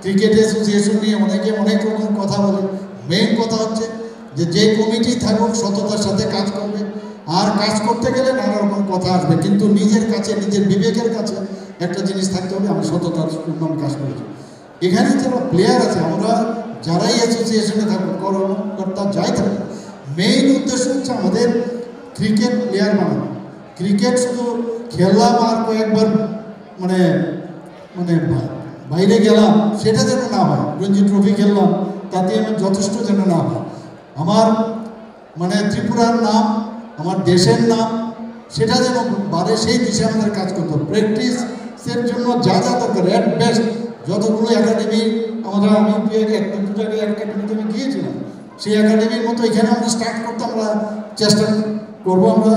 Cricket association নিয়ে অনেকে অনেক রকম কথা বলে। মেইন কথা হচ্ছে যে কমিটি থাকুক সততার সাথে কাজ করবে, আর কাজ করতে গেলে নানা রকম কথা আসবে, কিন্তু নিজের কাছে নিজের বিবেকের কাছে একটা জিনিস থাকতে হবে, আমি সততার পূর্ণ কাজ করেছি। এখানে যারা প্লেয়ার আছে, আমরা যারাই অ্যাসোসিয়েশনে থাকুক, কর্মকর্তা যাই থাকুক, মেইন উদ্দেশ্য হচ্ছে আমাদের ক্রিকেট প্লেয়ার বানানো। ক্রিকেট শুধু খেললাম আর কয়েকবার মানে মানে বাইরে গেলাম সেটা যেন না হয়, রঞ্জি ট্রফি খেললাম তাতে আমার যথেষ্ট যেন না হয়। আমার মানে ত্রিপুরার নাম, আমার দেশের নাম সেটা যেন বাড়ে, সেই দিশে আমাদের কাজ করতে হবে। প্র্যাকটিসের জন্য যা যা দরকার, অ্যাট বেস্ট যতগুলো একাডেমি আমরা, আমি একটু আগে একাডেমিতে আমি গিয়েছিলাম, সেই একাডেমির মতো এখানে আমরা স্টার্ট করতে আমরা চেষ্টা করবো। আমরা